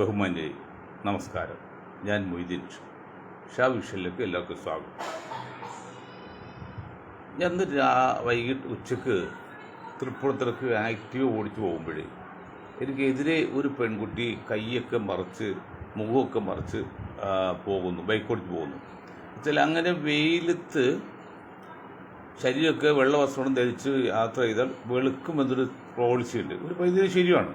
ബഹുമാന്യരെ നമസ്കാരം. ഞാൻ മൊയ്തീൻ ഷാ വിഷനിലേക്ക് എല്ലാവർക്കും സ്വാഗതം. ഞാൻ വൈകിട്ട് ഉച്ചക്ക് തൃപ്പൂണിത്തുറക്ക് ആക്റ്റീവ് ഓടിച്ചു പോകുമ്പോഴേ എനിക്കെതിരെ ഒരു പെൺകുട്ടി കൈയൊക്കെ മറച്ച് മുഖമൊക്കെ മറച്ച് പോകുന്നു, ബൈക്ക് ഓടിച്ച് പോകുന്നു. വെച്ചാൽ അങ്ങനെ വെയിലത്ത് ശരീരമൊക്കെ വെള്ള വസ്ത്രം ധരിച്ച് യാത്ര ചെയ്താൽ വെളുക്കുമെന്നൊരു പോളിസിയുണ്ട്. ഒരു പരിധി ശരിയാണ്.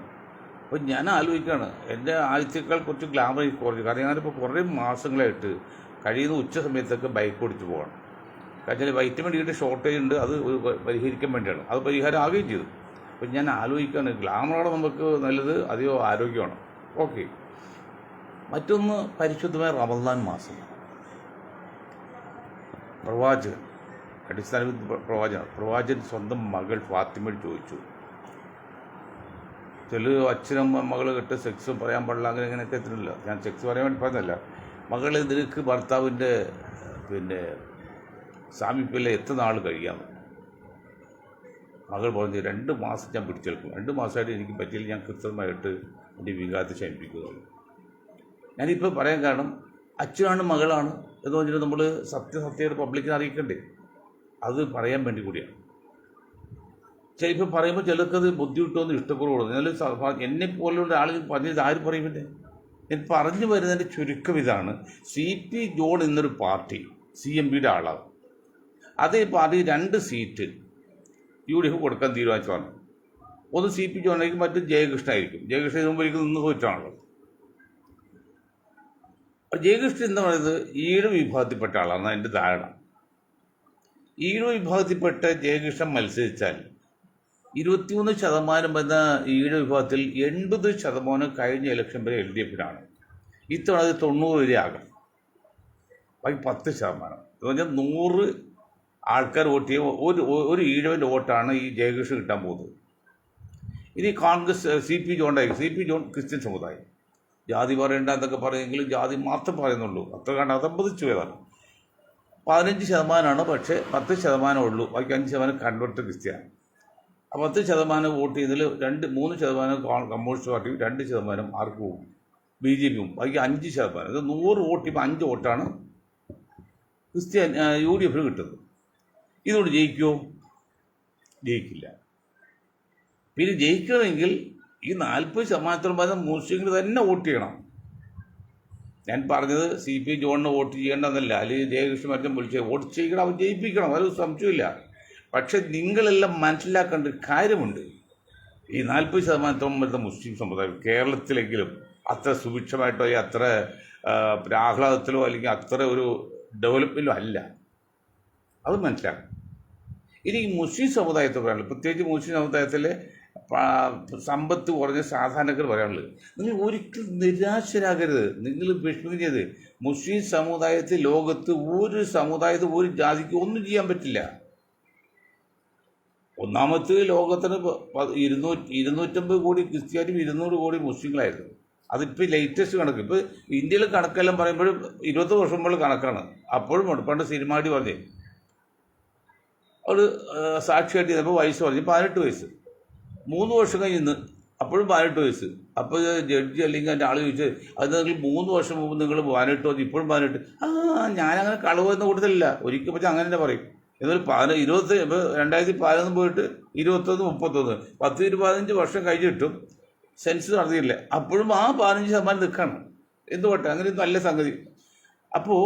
അപ്പോൾ ഞാൻ ആലോചിക്കുകയാണ്, എൻ്റെ ആദ്യത്തേക്കാൾ കുറച്ച് ഗ്ലാമർ കുറഞ്ഞു. കാരണം ഞാനിപ്പോൾ കുറേ മാസങ്ങളായിട്ട് കഴിയുന്ന ഉച്ച സമയത്തൊക്കെ ബൈക്ക് ഓടിച്ച് പോകണം. കാരണം വൈറ്റമിൻ ഡിയുടെ ഷോർട്ടേജ് ഉണ്ട്, അത് പരിഹരിക്കാൻ വേണ്ടിയാണ്. അത് പരിഹാരം ആവുകയും ചെയ്തു. അപ്പോൾ ഞാൻ ആലോചിക്കുകയാണ്, ഗ്ലാമറാണ് നമുക്ക് നല്ലത്, അതെയോ ആരോഗ്യമാണ്? ഓക്കെ. മറ്റൊന്ന്, പരിശുദ്ധമായ റമദാൻ മാസം. പ്രവാചകൻ, അടിസ്ഥാന പ്രവാചകൻ സ്വന്തം മകൾ ഫാത്തിമയോട് ചോദിച്ചു. ചില അച്ഛനും മകൾ കെട്ട് സെക്സ് പറയാൻ പാടില്ല, അങ്ങനെ ഇങ്ങനെയൊക്കെ എത്തുന്നില്ല. ഞാൻ സെക്സ് പറയാൻ വേണ്ടി പറഞ്ഞതല്ല. മകളെ നിനക്ക് ഭർത്താവിൻ്റെ സാമീപ്യത്തിൽ എത്ര നാൾ കഴിയാം? മകൾ പറഞ്ഞു, 2 മാസം ഞാൻ പിടിച്ചെടുക്കും. 2 മാസമായിട്ട് എനിക്ക് പറ്റിയില്ല, ഞാൻ കൃത്യമായിട്ട് എൻ്റെ വികാരത്തെ ശമിപ്പിക്കുകയുള്ളൂ. ഞാനിപ്പോൾ പറയാൻ കാരണം, അച്ഛനാണ് മകളാണ് എന്ന് പറഞ്ഞിട്ട് നമ്മൾ സത്യമായിട്ട് പബ്ലിക്കിനെ അറിയിക്കണ്ടേ? അത് പറയാൻ വേണ്ടി കൂടിയാണ്. ചിലപ്പോൾ പറയുമ്പോൾ ചിലർക്കത് ബുദ്ധിമുട്ടൊന്നും ഇഷ്ടപ്പെടുകയുള്ളൂ. എന്നാലും എന്നെ പോലുള്ള ആളുകൾ പറഞ്ഞത് ആര് പറയുമില്ലേ? ഞാൻ പറഞ്ഞു വരുന്നതിൻ്റെ ചുരുക്കം ഇതാണ്. CP ജോൺ എന്നൊരു പാർട്ടി CMPയുടെ ആളാണ്. അതേ പാർട്ടി 2 സീറ്റ് UDF കൊടുക്കാൻ തീരുമാനിച്ചതാണ്. ഒന്ന് CP ജോൺ ആയിരിക്കും, മറ്റൊരു ജയകൃഷ്ണ ആയിരിക്കും. ജയകൃഷ്ണ മുമ്പിലേക്ക് നിന്ന് പോയിട്ടാണല്ലോ. ജയകൃഷ്ണൻ എന്ന് പറയുന്നത് ഈഴ വിഭാഗത്തിൽപ്പെട്ട ആളാണ് എൻ്റെ ധാരണ. ഈഴ വിഭാഗത്തിൽപ്പെട്ട ജയകൃഷ്ണൻ മത്സരിച്ചാൽ 23% എന്ന ഈഴ വിഭാഗത്തിൽ 80% കഴിഞ്ഞ ഇലക്ഷൻ വരെ LDFനാണ്. ഇത്തവണ അത് 90 വരെ ആകാം. ബാക്കി 10%. എന്ന് പറഞ്ഞാൽ 100 ആൾക്കാർ വോട്ട് ചെയ്യുക, ഒരു ഈഴവൻ്റെ വോട്ടാണ് ഈ ജയകൃഷ്ണൻ കിട്ടാൻ പോകുന്നത്. ഇനി Congress CP ജോണ്ടായിരിക്കും. CP John Christian സമുദായം. ജാതി പറയേണ്ട എന്നൊക്കെ പറയുമെങ്കിലും ജാതി മാത്രം പറയുന്നുള്ളൂ. അത്ര കണ്ട് അതമ്പതിച്ചു പോയതാണ്. 15%, പക്ഷേ 10% ഉള്ളൂ. ബാക്കി 5% കൺവെർട്ട് ക്രിസ്ത്യാനി. 10% വോട്ട് ചെയ്തതിൽ 3% കമ്മ്യൂണിസ്റ്റ് പാർട്ടിയും 2% ആർക്ക് പോകും? BJPയും. ബാക്കി 5%. ഇത് 100 വോട്ട് ചെയ്യുമ്പോൾ 5 വോട്ടാണ് ക്രിസ്ത്യൻ UDF കിട്ടുന്നത്. ഇതുകൊണ്ട് ജയിക്കുമോ? ജയിക്കില്ല. പിന്നെ ജയിക്കണമെങ്കിൽ ഈ 40% മുസ്ലിങ്ങൾ തന്നെ വോട്ട് ചെയ്യണം. ഞാൻ പറഞ്ഞത് CP ജോണിന് വോട്ട് ചെയ്യേണ്ടതെന്നല്ല, അല്ലെങ്കിൽ ജയകൃഷ്ണൻ മറ്റും വിളിച്ച് വോട്ട് ചെയ്യണം, അവൻ ജയിപ്പിക്കണം, അതൊരു സംശയമില്ല. പക്ഷെ നിങ്ങളെല്ലാം മനസ്സിലാക്കേണ്ട ഒരു കാര്യമുണ്ട്. ഈ 40% വരുന്ന മുസ്ലിം സമുദായം കേരളത്തിലെങ്കിലും അത്ര സുഭിക്ഷമായിട്ടോ അത്ര ആഹ്ലാദത്തിലോ അല്ലെങ്കിൽ അത്ര ഒരു ഡെവലപ്മെൻറ്റിലോ അല്ല. അത് മനസ്സിലാക്കണം. ഇനി മുസ്ലിം സമുദായത്തെ പറയാനുള്ളത്, പ്രത്യേകിച്ച് മുസ്ലിം സമുദായത്തിലെ സമ്പത്ത് കുറഞ്ഞ സാധാരണക്കാർ പറയാനുള്ളത്, നിങ്ങൾ ഒരിക്കലും നിരാശരാകരുത്, നിങ്ങൾ വിഷമിക്കരുത്. മുസ്ലിം സമുദായത്തിൽ ലോകത്ത് ഒരു സമുദായത്തിൽ ഒരു ജാതിക്ക് ഒന്നും ചെയ്യാൻ പറ്റില്ല. ഒന്നാമത്തെ ലോകത്തിന് 250 കോടി ക്രിസ്ത്യാനിയും 200 കോടി മുസ്ലിങ്ങളായിരുന്നു. അതിപ്പോൾ ലേറ്റസ്റ്റ് കണക്ക്. ഇപ്പോൾ ഇന്ത്യയിലെ കണക്കെല്ലാം പറയുമ്പോഴും 20 വർഷം മുമ്പ് കണക്കാണ്. അപ്പോഴും പണ്ട് സിനിമാടി പറഞ്ഞേ അവൾ സാക്ഷിയായിട്ട് ചെയ്തപ്പോൾ വയസ്സ് പറഞ്ഞു 18 വയസ്സ്. 3 വർഷം കഴിഞ്ഞ് അപ്പോഴും 18 വയസ്സ്. അപ്പോൾ ജഡ്ജി അല്ലെങ്കിൽ എൻ്റെ ആൾ ചോദിച്ചത്, അത് നിങ്ങൾ 3 വർഷം മുമ്പ് നിങ്ങൾ 18 വന്നു, ഇപ്പോഴും 18. ഞാനങ്ങനെ കളവ് എന്ന കൂട്ടത്തിലില്ല. ഒരിക്കൽ പറ്റി അങ്ങനെ തന്നെ പറയും. എന്നാൽ 2011 പോയിട്ട് 21, 31, 10-15 വർഷം കഴിഞ്ഞിട്ടും സെൻസ് നടത്തിയില്ല. അപ്പോഴും ആ 15% നിൽക്കണം. എന്തുകൊട്ടെ, അങ്ങനെ നല്ല സംഗതി. അപ്പോൾ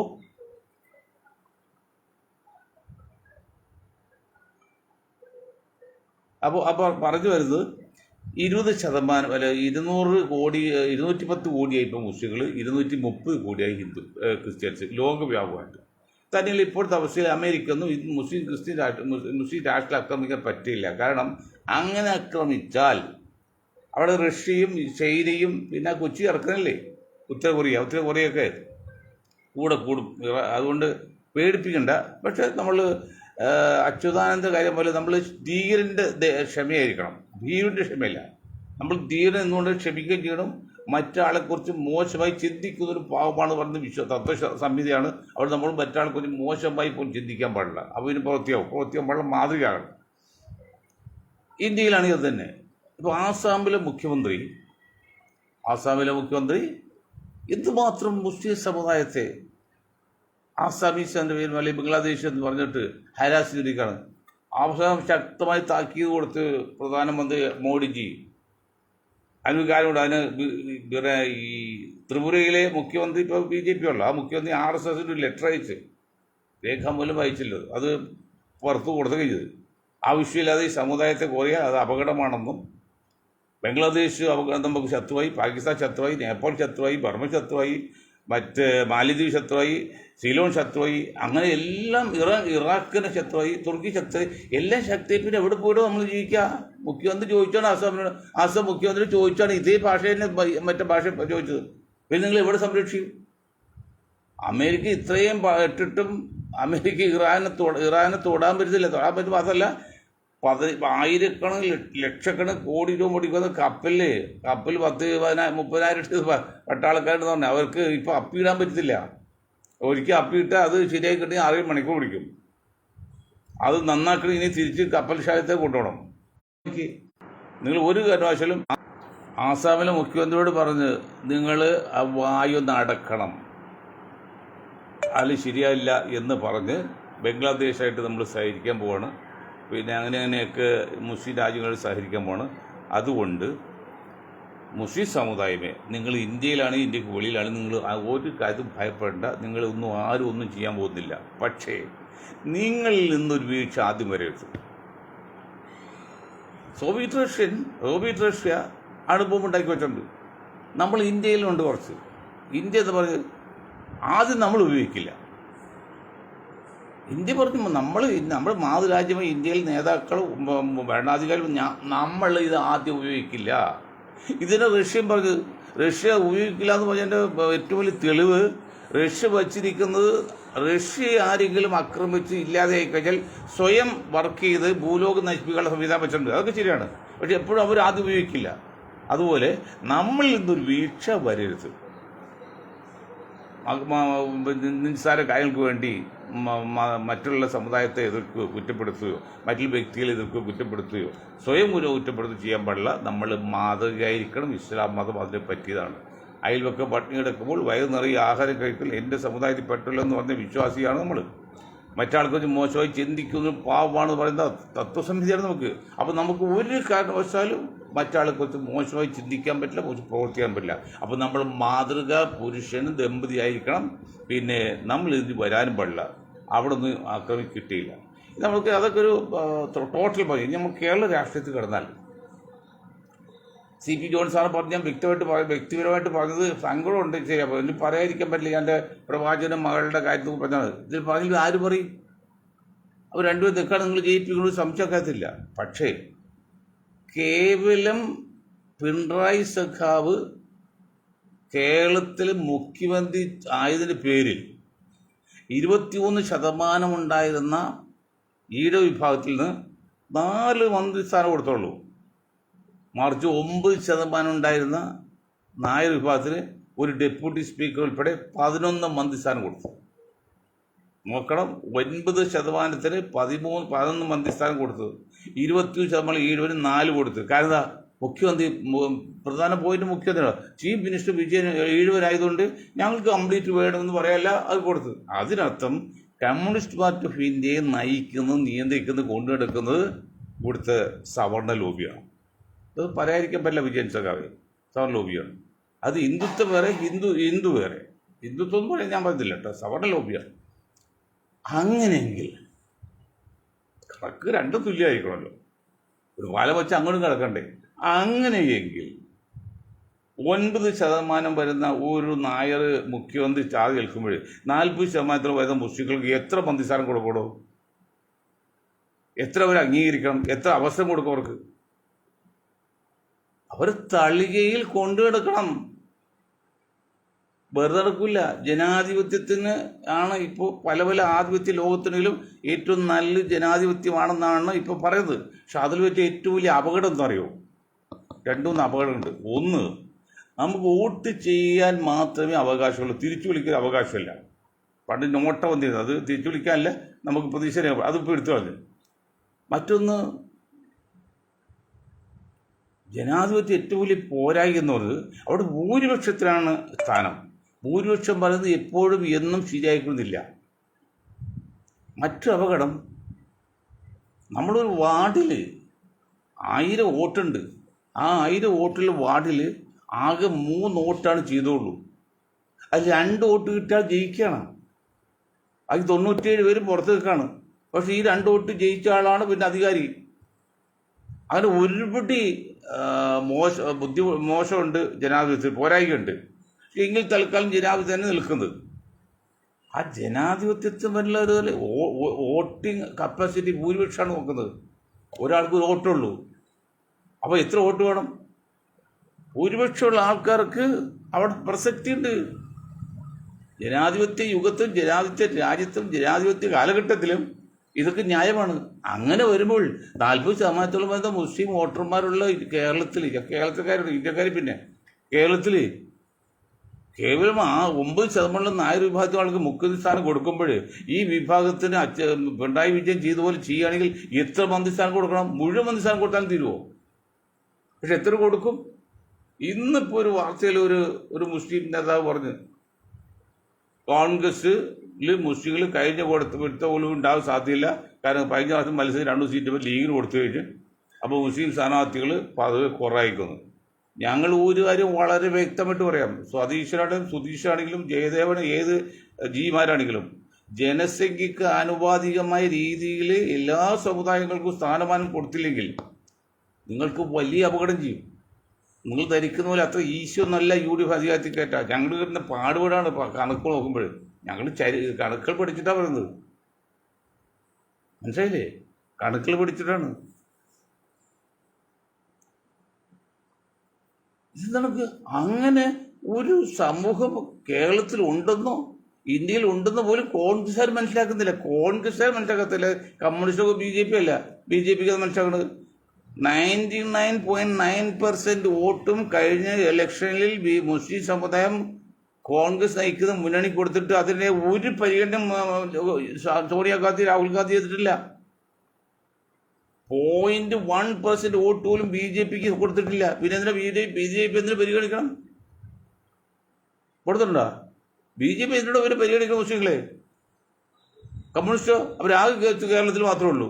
പറഞ്ഞു വരുന്നത് 20% അല്ല, 200 കോടി 210 കോടിയായി ഇപ്പോൾ മുസ്ലിങ്ങൾ, 230 കോടിയായി ക്രിസ്ത്യൻസ് ലോകവ്യാപകമായിട്ട്. തന്നെയുള്ള ഇപ്പോഴത്തെ അവസ്ഥയിൽ അമേരിക്കൊന്നും ഇത് മുസ്ലിം രാഷ്ട്രം ആക്രമിക്കാൻ പറ്റില്ല. കാരണം അങ്ങനെ ആക്രമിച്ചാൽ അവിടെ റഷ്യയും ചൈനയും പിന്നെ കൊച്ചി ഇറക്കണല്ലേ, ഉത്തര കൊറിയയൊക്കെ കൂടെ കൂടും. അതുകൊണ്ട് പേടിപ്പിക്കണ്ട. പക്ഷെ നമ്മൾ അച്യുതാനന്ദ കാര്യം പോലെ നമ്മൾ ധീരൻ്റെ ക്ഷമയായിരിക്കണം, ഭീരുവിൻ്റെ ക്ഷമയില്ല. നമ്മൾ ധീരൻ എന്നുകൊണ്ട് ക്ഷമിക്കുകയും ചെയ്യണം. മറ്റാളെക്കുറിച്ച് മോശമായി ചിന്തിക്കുന്നൊരു പാവമാണ് പറഞ്ഞ തത്വ സംഹിതയാണ്. അവിടെ നമ്മൾ മറ്റാളെക്കുറിച്ച് മോശമായി പോലും ചിന്തിക്കാൻ പാടില്ല. അപ്പോൾ ഇതിന് പ്രവൃത്തിയാവും പാടില്ല, മാതൃകയാകണം. ഇന്ത്യയിലാണെങ്കിൽ അത് തന്നെ. ഇപ്പോൾ ആസാമിലെ മുഖ്യമന്ത്രി ആസാമിലെ മുഖ്യമന്ത്രി എന്തുമാത്രം മുസ്ലിം സമുദായത്തെ ആസാമീസ് എന്ന പേരും അല്ലെങ്കിൽ ബംഗ്ലാദേശ് എന്ന് പറഞ്ഞിട്ട് ഹരാസ് ചെയ്തിരിക്കുകയാണ്. അവസാനം ശക്തമായി താക്കീത് കൊടുത്ത് പ്രധാനമന്ത്രി മോഡിജി അനുകാരമുണ്ട്. അതിന് പിന്നെ ഈ ത്രിപുരയിലെ മുഖ്യമന്ത്രി ഇപ്പോൾ BJP ഉള്ള ആ മുഖ്യമന്ത്രി RSSന് ഒരു ലെറ്റർ അയച്ച് രേഖാമൂലം വായിച്ചില്ലത്, അത് പുറത്തു കൊടുക്കുകയും ചെയ്തു. ആവശ്യമില്ലാതെ ഈ സമുദായത്തെ കുറയുക അത് അപകടമാണെന്നും ബംഗ്ലാദേശ് നമുക്ക് ശത്രുവായി, പാകിസ്ഥാൻ ശത്രുവായി, നേപ്പാൾ ശത്രുവായി, ബർമ്മ ശത്രുവായി, മറ്റ് മാലിദ്വീപ് ശത്രുവായി, സിലോൺ ശത്രുവായി, അങ്ങനെ എല്ലാം ഇറാഖിന് ശത്രുവായി, തുർക്കി ശത്രുവായി, എല്ലാം ശക്തിയായി. പിന്നെ എവിടെ പോയിട്ട് നമ്മൾ ജീവിക്കുക? മുഖ്യമന്ത്രി ചോദിച്ചാണ് ആസാം മുഖ്യമന്ത്രി ചോദിച്ചാണ് ഇതേ ഭാഷ തന്നെ മറ്റേ ഭാഷ ചോദിച്ചത്. പിന്നെ നിങ്ങൾ എവിടെ സംരക്ഷിക്കും? അമേരിക്ക ഇത്രയും ഇട്ടിട്ടും അമേരിക്ക ഇറാനെ തൊടാൻ പറ്റത്തില്ല. തൊടാൻ പറ്റുമ്പോൾ അതല്ല, ആയിരക്കണക്കിന് ലക്ഷക്കണക്കിന് കോടി രൂപ മുടിക്കുന്ന കപ്പൽ 10,000-30,000 പട്ടാളക്കാരെന്ന് പറഞ്ഞാൽ അവർക്ക് ഇപ്പം അപ്പിയിടാൻ പറ്റത്തില്ല. ഒരിക്കൽ അപ്പിയിട്ടാൽ അത് ശരിയായി കിട്ടിയാൽ 6 മണിക്കൂർ പിടിക്കും. അത് നന്നാക്കണ ഇനി തിരിച്ച് കപ്പൽ ശാലത്തേക്ക് കൊണ്ടുപോകണം. നിങ്ങൾ ഒരു കാരണവശാലും ആസാമിലെ മുഖ്യമന്ത്രിയോട് പറഞ്ഞ് നിങ്ങൾ ആ വായൊന്ന് അടക്കണം, അത് ശരിയായില്ല എന്ന് പറഞ്ഞ് ബംഗ്ലാദേശായിട്ട് നമ്മൾ സഹകരിക്കാൻ പോവാണ്. പിന്നെ അങ്ങനെയൊക്കെ മുസ്ലിം രാജ്യങ്ങളിൽ സഹകരിക്കാൻ പോവാണ്. അതുകൊണ്ട് മുസ്ലിം സമുദായമേ, നിങ്ങൾ ഇന്ത്യയിലാണ്, ഇന്ത്യക്ക് വെളിയിലാണ്, നിങ്ങൾ ഒരു കാര്യം ഭയപ്പെടേണ്ട. ആരും ഒന്നും ചെയ്യാൻ പോകുന്നില്ല. പക്ഷേ നിങ്ങളിൽ നിന്നൊരു വീഴ്ച ആദ്യം വരരുത്. സോവിയറ്റ് റഷ്യ അണുബോംബ് ഉണ്ടാക്കി വെച്ചിട്ടുണ്ട്. നമ്മൾ ഇന്ത്യയിലുണ്ട് കുറച്ച്. ഇന്ത്യ എന്ന് പറഞ്ഞ് ആദ്യം നമ്മൾ ഉപയോഗിക്കില്ല. ഇന്ത്യ പറഞ്ഞു നമ്മൾ മാതൃരാജ്യമായി ഇന്ത്യയിൽ നേതാക്കളും ഭരണാധികാരികളും നമ്മൾ ഇത് ആദ്യം ഉപയോഗിക്കില്ല. ഇതിനെ റഷ്യൻ പറഞ്ഞു. റഷ്യ ഉപയോഗിക്കില്ല എന്ന് പറഞ്ഞതിൻ്റെ ഏറ്റവും വലിയ തെളിവ് റഷ്യ വച്ചിരിക്കുന്നത്, റഷ്യ ആരെങ്കിലും ആക്രമിച്ച് ഇല്ലാതെയായി കഴിഞ്ഞാൽ സ്വയം വർക്ക് ചെയ്ത് ഭൂലോകം നശിപ്പിക്കാനുള്ള സംവിധാനം വെച്ചിട്ടുണ്ട്. അതൊക്കെ ശരിയാണ്. പക്ഷെ എപ്പോഴും അവർ ആദ്യം ഉപയോഗിക്കില്ല. അതുപോലെ നമ്മളിൽ നിന്നൊരു വീഴ്ച വരരുത്. നിസ്സാര കാര്യങ്ങൾക്ക് വേണ്ടി മറ്റുള്ള സമുദായത്തെ കുറ്റപ്പെടുത്തുകയോ മറ്റുള്ള വ്യക്തികളെ കുറ്റപ്പെടുത്തുകയോ സ്വയം കുറ്റപ്പെടുത്തുകയോ ചെയ്യാൻ പാടില്ല. നമ്മൾ മാതൃകയായിരിക്കണം. ഇസ്ലാം മതം അതിനെ പറ്റിയതാണ്. അയൽവക്കം പട്ടിണി കിടക്കുമ്പോൾ വയറ് നിറയെ ആഹാരം കഴിക്കൽ എൻ്റെ സമുദായത്തിൽ പറ്റില്ല എന്ന് പറഞ്ഞ വിശ്വാസിയാണ് നമ്മൾ. മറ്റാൾക്കൊരു മോശമായി ചിന്തിക്കുന്ന പാവമാണെന്ന് പറയുന്ന തത്വസംഹിതയാണ് നമുക്ക്. അപ്പോൾ നമുക്ക് ഒരു കാരണവശാലും മറ്റാളെക്കുറിച്ച് മോശമായി ചിന്തിക്കാൻ പറ്റില്ല, പ്രവർത്തിക്കാൻ പറ്റില്ല. അപ്പോൾ നമ്മൾ മാതൃക പുരുഷനും ദമ്പതിയായിരിക്കണം. പിന്നെ നമ്മൾ ഇത് വരാനും പാടില്ല. അവിടെ നിന്ന് ആക്രമിക്ക് കിട്ടിയില്ല. നമുക്ക് അതൊക്കെ ഒരു ടോട്ടൽ പറയും. നമ്മൾ കേരള രാഷ്ട്രീയത്തിൽ കിടന്നാൽ CP ജോൺ സാറ് പറഞ്ഞ് ഞാൻ വ്യക്തിപരമായിട്ട് പറഞ്ഞത് സങ്കടമുണ്ട്. ചെയ്യാം, എനിക്ക് പറയാതിരിക്കാൻ പറ്റില്ല. എൻ്റെ പ്രവാചകനും മകളുടെ കാര്യത്തിൽ പറഞ്ഞാണ്. ഇതിൽ പറഞ്ഞെങ്കിൽ ആര് പറയും? അവർ രണ്ടുപേരും നിൽക്കാൻ നിങ്ങൾ ജയിപ്പിക്കുന്നത് സംശയക്കാത്തില്ല. പക്ഷേ കേവലം പിണറായി സഖാവ് കേരളത്തിൽ മുഖ്യമന്ത്രി ആയതിന് പേരിൽ 21% ഉണ്ടായിരുന്ന ഈഴവ വിഭാഗത്തിൽ നിന്ന് 4 മന്ത്രിസ്ഥാനം കൊടുത്തുള്ളൂ. മറിച്ച് 9% ഉണ്ടായിരുന്ന നായർ വിഭാഗത്തിന് ഒരു ഡെപ്യൂട്ടി സ്പീക്കർ ഉൾപ്പെടെ 11 മന്ത്രിസ്ഥാനം കൊടുത്തു. നോക്കണം, 9%-ന് 11 മന്ത്രിസ്ഥാനം കൊടുത്തു. 21% ഈഴവന് 4 കൊടുത്തു. കാരണം എന്താ? മുഖ്യമന്ത്രി പ്രധാന പോയിന്റ് മുഖ്യമന്ത്രിയാണ്. ചീഫ് മിനിസ്റ്റർ വിജയൻ ഈഴവനായതുകൊണ്ട് ഞങ്ങൾക്ക് കംപ്ലീറ്റ് വേണമെന്ന് പറയല്ല, അത് കൊടുത്തു. അതിനർത്ഥം കമ്മ്യൂണിസ്റ്റ് പാർട്ടി ഓഫ് ഇന്ത്യയെ നയിക്കുന്നത്, നിയന്ത്രിക്കുന്നത്, കൊണ്ടുനടക്കുന്നത് ഇവിടുത്തെ സവർണ ലോബിയാണ്. അത് പറയാതിരിക്കാൻ പറ്റില്ല. വിജയൻ സഖാവെ സവർണ ലോബിയാണ്. അത് ഹിന്ദുത്വം വേറെ, ഹിന്ദു വേറെ. ഹിന്ദുത്വം എന്ന് പറയാൻ ഞാൻ പറഞ്ഞില്ല കേട്ടോ, സവർണ ലോബിയാണ്. അങ്ങനെയെങ്കിൽ കണക്ക് രണ്ടും തുല്യമായിരിക്കണമല്ലോ. ഒരു വല വെച്ച് അങ്ങോട്ടും കിടക്കണ്ടേ? അങ്ങനെയെങ്കിൽ 9% വരുന്ന ഒരു നായർ മുഖ്യമന്ത്രി ചാർജ് കേൾക്കുമ്പോൾ 40% വരുന്ന മുസ്ലിങ്ങൾക്ക് എത്ര മന്ത്രിസ്ഥാനം കൊടുക്കണോ? എത്ര അവർ അംഗീകരിക്കണം? എത്ര അവസരം കൊടുക്കും അവർക്ക്? അവർ തളികയിൽ കൊണ്ടുകിടക്കണം. വെറുതെ നടക്കില്ല. ജനാധിപത്യത്തിന് ആണ് ഇപ്പോൾ പല ആധിപത്യ ലോകത്തിനെങ്കിലും ഏറ്റവും നല്ല ജനാധിപത്യമാണെന്നാണ് ഇപ്പോൾ പറയുന്നത്. പക്ഷെ അതിൽ വെച്ച് ഏറ്റവും വലിയ അപകടം എന്താ അറിയോ? 2-3 അപകടമുണ്ട്. ഒന്ന്, നമുക്ക് വോട്ട് ചെയ്യാൻ മാത്രമേ അവകാശമുള്ളൂ, തിരിച്ചു വിളിക്കാൻ അവകാശമില്ല. പണ്ട് നോട്ട വന്നിരുന്നത്, അത് തിരിച്ചു വിളിക്കാനല്ല, നമുക്ക് പ്രതീക്ഷ അതിപ്പോൾ എടുത്തു കളഞ്ഞു. മറ്റൊന്ന്, ജനാധിപത്യം ഏറ്റവും വലിയ പോരായ്മ എന്ന് പറഞ്ഞത് അവിടെ ഭൂരിപക്ഷത്തിനാണ് സ്ഥാനം. ഭൂരിപക്ഷം പറയുന്നത് എപ്പോഴും എന്നും ശരിയായിക്കൊള്ളുന്നില്ല. മറ്റു അപകടം, നമ്മളൊരു വാർഡിൽ 1000 വോട്ടുണ്ട്. ആ 1000 വോട്ടിൽ വാർഡിൽ ആകെ 3 വോട്ടാണ് ചെയ്തോളൂ. അതിൽ 2 വോട്ട് കിട്ടിയാൽ ജയിക്കുകയാണ്. അത് 97 പേര് പുറത്ത് നിൽക്കുകയാണ്. പക്ഷെ ഈ 2 വോട്ട് ജയിച്ച ആളാണ് പിന്നെ അധികാരി. അങ്ങനെ ഒരുപടി മോശമുണ്ട് ജനാധിപത്യത്തിൽ, പോരായ്മയുണ്ട്. എങ്കിൽ തൽക്കാലം ജനാധിപത്യം തന്നെ നിൽക്കുന്നത്. ആ ജനാധിപത്യത്തിൽ വല്ല വോട്ടിംഗ് കപ്പാസിറ്റി ഭൂരിപക്ഷമാണ് നോക്കുന്നത്. ഒരാൾക്ക് ഒരു വോട്ടുള്ളൂ. അപ്പോൾ എത്ര വോട്ട് വേണം? ഭൂരിപക്ഷമുള്ള ആൾക്കാർക്ക് അവിടെ പ്രസക്തിയുണ്ട്. ജനാധിപത്യ യുഗത്തും ജനാധിപത്യ രാജ്യത്തും ജനാധിപത്യ കാലഘട്ടത്തിലും ഇതൊക്കെ ന്യായമാണ്. അങ്ങനെ വരുമ്പോൾ 40% വരുന്ന മുസ്ലിം വോട്ടർമാരുള്ള കേരളത്തിൽക്കാരുണ്ട്, ഇന്ത്യക്കാർ. പിന്നെ കേരളത്തിൽ കേവലം ആ 9% നായർ വിഭാഗത്തിൽ ആൾക്ക് മുഖ്യസ്ഥാനം കൊടുക്കുമ്പോൾ ഈ വിഭാഗത്തിന് പിണറായി വിജയൻ ചെയ്ത പോലെ ചെയ്യുകയാണെങ്കിൽ എത്ര മന്ത്രിസ്ഥാനം കൊടുക്കണം? മുഴുവൻ മന്ത്രിസ്ഥാനം കൊടുത്താലും തീരുമോ? പക്ഷെ എത്ര കൊടുക്കും? ഇന്നിപ്പോൾ ഒരു വാർത്തയിൽ ഒരു മുസ്ലിം നേതാവ് പറഞ്ഞു, കോൺഗ്രസ്സിൽ മുസ്ലിങ്ങൾ കഴിഞ്ഞ കൊടുത്ത പോലും ഉണ്ടാകാൻ സാധ്യതയില്ല. കാരണം കഴിഞ്ഞ പ്രാവശ്യം മത്സരം 2 സീറ്റ് ലീഗിന് കൊടുത്തു കഴിഞ്ഞ് അപ്പോൾ മുസ്ലിം സ്ഥാനാർത്ഥികൾ പദവി കുറവായിരിക്കുന്നു. ഞങ്ങൾ ഒരു കാര്യം വളരെ വ്യക്തമായിട്ട് പറയാം. സതീശനാണെങ്കിലും സുധീഷാണെങ്കിലും ജയദേവൻ ഏത് ജിമാരാണെങ്കിലും ജനസംഖ്യക്ക് ആനുപാതികമായ രീതിയിൽ എല്ലാ സമുദായങ്ങൾക്കും സ്ഥാനമാനം കൊടുത്തില്ലെങ്കിൽ നിങ്ങൾക്ക് വലിയ അപകടം ചെയ്യും. നിങ്ങൾ ധരിക്കുന്ന പോലെ അത്ര ഈശ്വരനല്ല UDF അധികാരത്തിൽ കയറ്റാം. ഞങ്ങൾ കിട്ടുന്ന പാടുപാടാണ് കണക്കുകൾ നോക്കുമ്പോൾ. ഞങ്ങൾ കണക്കുകൾ പഠിച്ചിട്ടാണ് പറയുന്നത്. മനസ്സിലായില്ലേ? കണക്കുകൾ പഠിച്ചിട്ടാണ്. ഇതെന്താണ്? അങ്ങനെ ഒരു സമൂഹം കേരളത്തിൽ ഉണ്ടെന്നോ ഇന്ത്യയിൽ ഉണ്ടെന്നോ പോലും കോൺഗ്രസ്സുകാർ മനസ്സിലാക്കുന്നില്ല. കമ്മ്യൂണിസ്റ്റോ BJP അല്ല, BJPക്ക് അത് മനസ്സിലാക്കുന്നത്. 99.9% വോട്ടും കഴിഞ്ഞ ഇലക്ഷനിൽ മുസ്ലിം സമുദായം കോൺഗ്രസ് നയിക്കുന്ന മുന്നണി കൊടുത്തിട്ട് അതിനെ ഒരു പരിഗണന സോണിയാഗാന്ധി രാഹുൽ ഗാന്ധി ചെയ്തിട്ടില്ല. 0.1% വോട്ട് പോലും BJPക്ക് കൊടുത്തിട്ടില്ല. പിന്നെ എന്തിനാ BJP എന്തിനു പരിഗണിക്കണം? കൊടുത്തിട്ടുണ്ടോ? BJP എന്തിനോട് അവർ പരിഗണിക്കണം? മുസ്ലിങ്ങളെ കമ്മ്യൂണിസ്റ്റോ അവരാകെ കേരളത്തിൽ മാത്രമേ ഉള്ളൂ.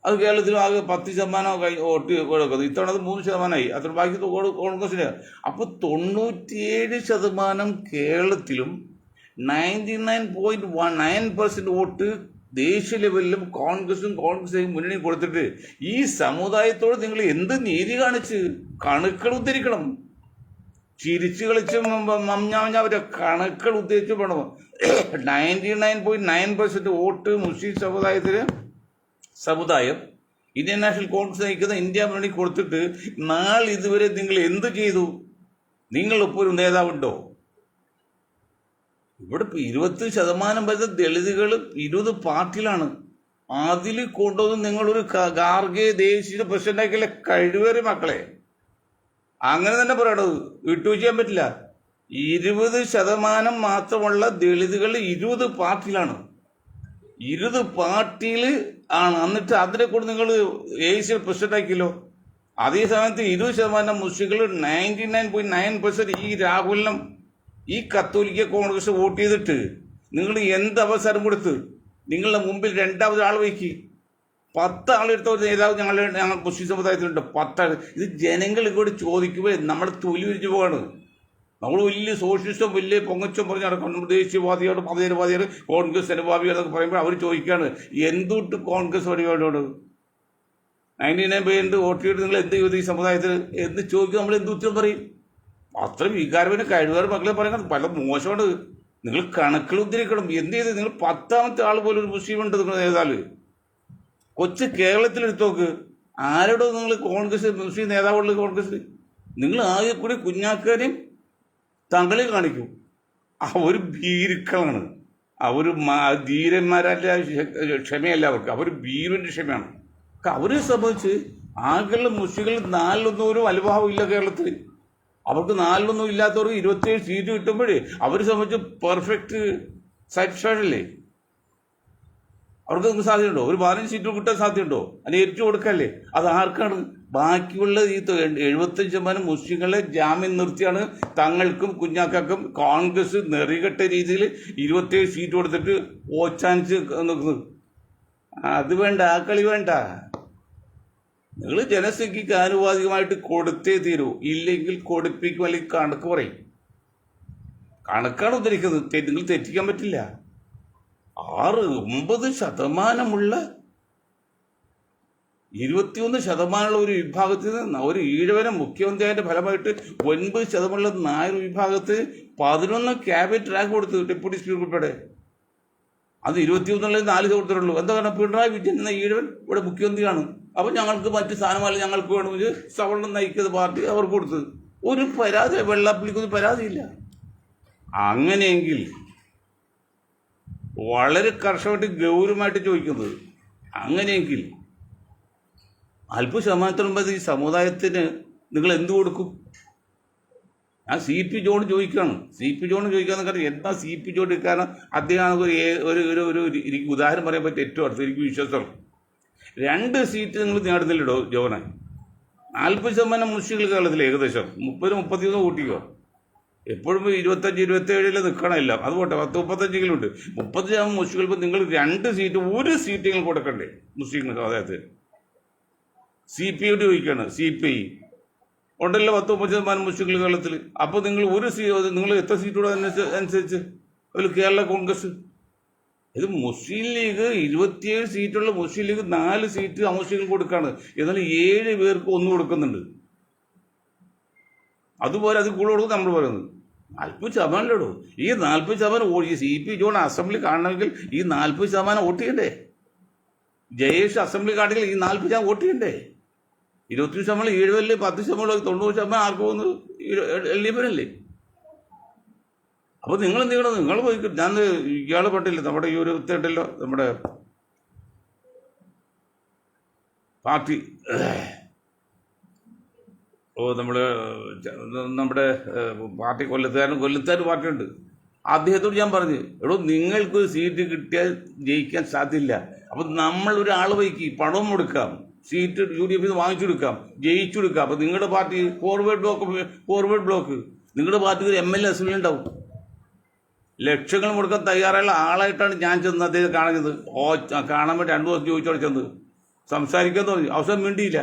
അത് കേരളത്തിൽ ആകെ 10% വോട്ട് കൊടുക്കുന്നത്. ഇത്തവണ അത് 3% അത്ര ബാക്കി കോൺഗ്രസിന്. അപ്പോൾ 97% കേരളത്തിലും 99.19% വോട്ട് ദേശീയ ലെവലിലും കോൺഗ്രസും മുന്നണി കൊടുത്തിട്ട് ഈ സമുദായത്തോട് നിങ്ങൾ എന്ത് നീതി കാണിച്ച് കണക്കുകൾ ഉദ്ധരിക്കണം. ചിരിച്ചു കളിച്ച് അവരെ കണക്കുകൾ ഉദ്ധരിച്ച് വേണം. 99.9% വോട്ട് മുസ്ലിം സമുദായം ഇന്ത്യൻ നാഷണൽ കോൺഗ്രസ് നയിക്കുന്ന ഇന്ത്യ മുന്നണി കൊടുത്തിട്ട് നാളെ ഇതുവരെ നിങ്ങൾ എന്ത് ചെയ്തു? നിങ്ങളിപ്പോൾ ഒരു നേതാവുണ്ടോ? ഇവിടെ 20% വരുന്ന ദളിതുകൾ 20 പാർട്ടിയിലാണ്. അതിൽ കൊണ്ടുവന്ന് നിങ്ങളൊരു ഖാർഗെ ദേശീയ പ്രസിഡന്റാക്കിയ കഴിവേറി മക്കളെ. അങ്ങനെ തന്നെ പറയണത്, വിട്ടുവീഴ്ച ചെയ്യാൻ പറ്റില്ല. 20% മാത്രമുള്ള ദളിതുകൾ 20 പാർട്ടിയിലാണ്. 20 പാർട്ടിയിൽ ആണ്. എന്നിട്ട് അതിനെ കൂടെ നിങ്ങൾ AIC പ്രസിഡന്റ് ആക്കിയല്ലോ. അതേ സമയത്ത് 20% മുസ്ലിങ്ങൾ 99.9% ഈ രാഹുലിനും ഈ കത്തോലിക്ക കോൺഗ്രസ് വോട്ട് ചെയ്തിട്ട് നിങ്ങൾ എന്ത് അവസരം കൊടുത്ത് നിങ്ങളുടെ മുമ്പിൽ 2ാമത് ആൾ വയ്ക്കി 10 ആളെടുത്ത ഒരു നേതാവ് ഞങ്ങൾ മുസ്ലിം സമുദായത്തിലുണ്ട്. 10 ആൾ. ഇത് ജനങ്ങൾ ഇങ്ങോട്ട് ചോദിക്കുമ്പോൾ നമ്മുടെ തൊലി ഉരിഞ്ഞു പോവാണ്. നമ്മൾ വലിയ സോഷ്യലിസ്റ്റും വലിയ പൊങ്ങച്ചം പറഞ്ഞ് നടക്കണം. ദേശീയവാദിയോട് മതേതരവാദിയോട് കോൺഗ്രസ് അനുഭാവികളെന്നൊക്കെ പറയുമ്പോൾ അവർ ചോദിക്കുകയാണ് എന്തുകൊണ്ട് കോൺഗ്രസ് പരിപാടിയോട് 99% വോട്ട് ചെയ്തിട്ട് നിങ്ങൾ എന്ത് ചെയ്തു ഈ സമുദായത്തിൽ എന്ന് ചോദിക്കും. നമ്മൾ എന്ത് ഉത്തരം പറയും? അത്ര വികാരത്തിന് കഴിവേറെ മക്കളെ പറയുന്നത് പല മോശമാണ്. നിങ്ങൾ കണക്കുകൾ ഉദ്ധരിക്കണം. എന്ത് ചെയ്ത് നിങ്ങൾ 10ാമത്തെ ആൾ പോലും ഒരു മുസ്ലിം ഉണ്ട് നിങ്ങൾ നേതാവ്. കൊച്ചു കേരളത്തിലെടുത്ത് നോക്ക്. ആരോടോ നിങ്ങൾ കോൺഗ്രസ് മുസ്ലിം നേതാവുള്ള കോൺഗ്രസ് നിങ്ങൾ ആകെ കൂടി കുഞ്ഞാക്കാരെയും തങ്ങളെ കാണിക്കും. അവർ ഭീരുക്കളാണ്. അവർ ധീരന്മാരല്ല, ക്ഷമയല്ല അവർക്ക്. അവർ ഭീരുവിൻ്റെ ക്ഷമയാണ്. അവരെ സംബന്ധിച്ച് ആകെയുള്ള മുസ്ലിങ്ങൾ 4-1 അനുഭാവം ഇല്ല കേരളത്തിൽ. അവർക്ക് 4-1 ഇല്ലാത്തവർക്ക് 27 സീറ്റ് കിട്ടുമ്പോഴേ അവരെ സംബന്ധിച്ച് പെർഫെക്റ്റ് സാറ്റിസ്ഫാക്ഷൻ അല്ലേ? അവർക്ക് സാധ്യതയുണ്ടോ? ഒരു 15 സീറ്റ് കിട്ടാൻ സാധ്യതയുണ്ടോ? അതിന് ഏറ്റവും കൊടുക്കല്ലേ? അത് ആർക്കാണ്? ബാക്കിയുള്ള ഈ 75% മുസ്ലിങ്ങളെ ജാമ്യം നിർത്തിയാണ് തങ്ങൾക്കും കുഞ്ഞാക്കും കോൺഗ്രസ് നെറികെട്ട രീതിയിൽ 27 സീറ്റ് കൊടുത്തിട്ട് ഓച്ചാനിച്ച് നിൽക്കുന്നത്. അത് വേണ്ട, ആ കളി വേണ്ട. നിങ്ങൾ ജനസംഖ്യക്ക് ആനുപാതികമായിട്ട് കൊടുത്തേ തീരൂ, ഇല്ലെങ്കിൽ കൊടുപ്പിക്കും, അല്ലെങ്കിൽ കണക്ക് പറയും. കണക്കാണ് ഉദ്ധരിക്കുന്നത്, നിങ്ങൾ തെറ്റിക്കാൻ പറ്റില്ല. 9% 21% ഒരു വിഭാഗത്തിൽ നിന്ന് ഒരു ഈഴവനെ മുഖ്യമന്ത്രിയായതിന്റെ ഫലമായിട്ട് 9% നായർ വിഭാഗത്തിൽ 11 ക്യാബിനറ്റ് റാങ്ക് കൊടുത്തു, ഡെപ്യൂട്ടി സ്പീക്കർ ഉൾപ്പെടെ. അത് 21 4 കൊടുത്തിട്ടുള്ളൂ. എന്താ കാരണം, പിണറായി വിജയൻ എന്ന ഈഴവൻ ഇവിടെ മുഖ്യമന്ത്രിയാണ്, അപ്പൊ ഞങ്ങൾക്ക് മറ്റ് സ്ഥാനമല്ല, ഞങ്ങൾക്ക് വേണമെങ്കിൽ സവർണം നയിക്കുന്ന പാർട്ടി അവർക്ക് കൊടുത്തത്. ഒരു പരാതി, വെള്ളാപ്പള്ളിക്കൊന്നും പരാതിയില്ല. അങ്ങനെയെങ്കിൽ വളരെ കർശനമായിട്ട് ഗൗരവമായിട്ട് ചോദിക്കുന്നത്, അങ്ങനെയെങ്കിൽ 40% ഈ സമുദായത്തിന് നിങ്ങൾ എന്തു കൊടുക്കും? ഞാൻ CP ജോൺ ചോദിക്കുകയാണ്. CP ജോൺ ചോദിക്കാന്ന് കാരണം എന്താ CP ജോൺ കാരണം അദ്ദേഹം എനിക്ക് ഉദാഹരണം പറയാൻ പറ്റും. ഏറ്റവും അടുത്ത് എനിക്ക് വിശ്വാസമാണ്. 2 സീറ്റ് നിങ്ങൾ നേടുന്നില്ലടോ ജോനെ. 40% മുസ്ലിങ്ങൾ കേരളത്തിൽ ഏകദേശം 30-31 കൂട്ടിക്കോ. എപ്പോഴും 25-27 നിൽക്കണമില്ല. അതുപോട്ടെ, 10-35 ഉണ്ട്. 30% മുസ്ലിങ്ങൾ നിങ്ങൾ 2 സീറ്റ്, 1 സീറ്റ് നിങ്ങൾ കൊടുക്കണ്ടേ മുസ്ലിങ്ങൾക്ക്? അതായത് CPI ചോദിക്കുകയാണ്. CPI ഉണ്ടല്ലോ 10-30% മുസ്ലിങ്ങൾ കേരളത്തിൽ. അപ്പോൾ നിങ്ങൾ നിങ്ങൾ എത്ര സീറ്റോടെ അനുസരിച്ച് ഒരു കേരള കോൺഗ്രസ്? ഇത് മുസ്ലിം ലീഗ് 27 സീറ്റുള്ള മുസ്ലിം ലീഗ് 4 സീറ്റ് അമുസ്ലിങ്ങൾ കൊടുക്കാണ്. എന്നാൽ 7 പേർക്ക് 1 കൊടുക്കുന്നുണ്ട്. അതുപോലെ അത് കൂടുതൽ കൊടുക്കും. നമ്മൾ പറയുന്നത് 40%. ഈ 40% ഈ CP ജോൺ അസംബ്ലി കാണണമെങ്കിൽ ഈ 40% വോട്ട് ചെയ്യണ്ടേ? ജയേഷ് അസംബ്ലി കാണെങ്കിൽ ഈ 40% വോട്ട് ചെയ്യണ്ടേ? 20% 70, 10%, 90% ആർക്ക് പോകുന്നത്? LDF അല്ലേ? അപ്പൊ നിങ്ങൾ എന്ത് ചെയ്യണം? നിങ്ങൾ പോയി, ഞാൻ ഇയാള് പെട്ടില്ല, നമ്മുടെ ഈ ഒരു ഉത്തരട്ടല്ലോ, നമ്മുടെ പാർട്ടി, നമ്മുടെ പാർട്ടി കൊല്ലത്തുകാർ പാർട്ടിയുണ്ട്. അദ്ദേഹത്തോട് ഞാൻ പറഞ്ഞു, എടോ നിങ്ങൾക്കൊരു സീറ്റ് കിട്ടിയാൽ ജയിക്കാൻ സാധ്യമില്ല. അപ്പൊ നമ്മൾ ഒരാൾ വയ്ക്കി പണവും കൊടുക്കാം, സീറ്റ് UDF വാങ്ങിച്ചെടുക്കാം, ജയിച്ചെടുക്കാം. അപ്പൊ നിങ്ങളുടെ പാർട്ടി ഫോർവേഡ് ബ്ലോക്ക് നിങ്ങളുടെ പാർട്ടിക്ക് ഒരു MLA അസംബ്ലി ഉണ്ടാവും. ലക്ഷങ്ങൾ കൊടുക്കാൻ തയ്യാറായുള്ള ആളായിട്ടാണ് ഞാൻ ചെന്ന് അദ്ദേഹം കാണുന്നത്. കാണാൻ വേണ്ടി 2 ദിവസം ചോദിച്ചോടെ ചെന്ന് സംസാരിക്കാൻ തോന്നി. അവസരം വേണ്ടിയില്ല.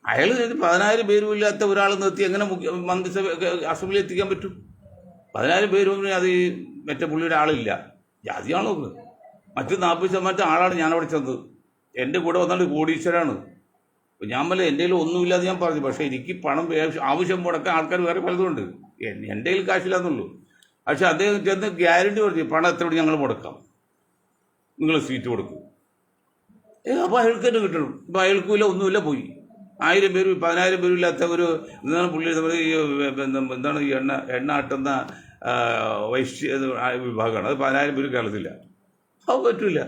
അയാൾ 10,000 പേരും ഇല്ലാത്ത ഒരാൾ നിർത്തി എങ്ങനെ മന്ത്രിസഭ അസംബ്ലി എത്തിക്കാൻ പറ്റും? 10,000 പേരും അത് മറ്റേ പുള്ളിയുടെ ആളില്ല, ജാതിയാണ് നോക്കുന്നത്. മറ്റു 40% ആളാണ് ഞാൻ അവിടെ ചെന്നത്. എൻ്റെ കൂടെ വന്നിട്ട് കോടീശ്വരാണ്. അപ്പം ഞാൻ പറഞ്ഞ എൻ്റെ കയ്യിൽ ഒന്നുമില്ലാതെ ഞാൻ പറഞ്ഞു. പക്ഷേ എനിക്ക് പണം ആവശ്യം മുടക്കാൻ ആൾക്കാർ വേറെ പലതുമുണ്ട്, എൻ്റെ കയ്യിൽ കാശില്ലാന്നുള്ളൂ. പക്ഷെ അദ്ദേഹം ചെന്ന് ഗ്യാരണ്ടി പറഞ്ഞു, പണം എത്ര ഞങ്ങൾ മുടക്കാം, നിങ്ങൾ സീറ്റ് കൊടുക്കും. അപ്പോൾ അയാൾക്ക് തന്നെ കിട്ടണം. ഇപ്പം അയാൾക്കുമില്ല, ഒന്നുമില്ല, പോയി. 1000 പേരും 10,000 പേരും ഇല്ലാത്ത ഒരു എന്താണ് പുള്ളി എന്താണ് ഈ എണ്ണ ആട്ടുന്ന വൈശ്യ വിഭാഗമാണ്. അത് 10,000 പേര് കേരളത്തില്ല. അത് പറ്റില്ല.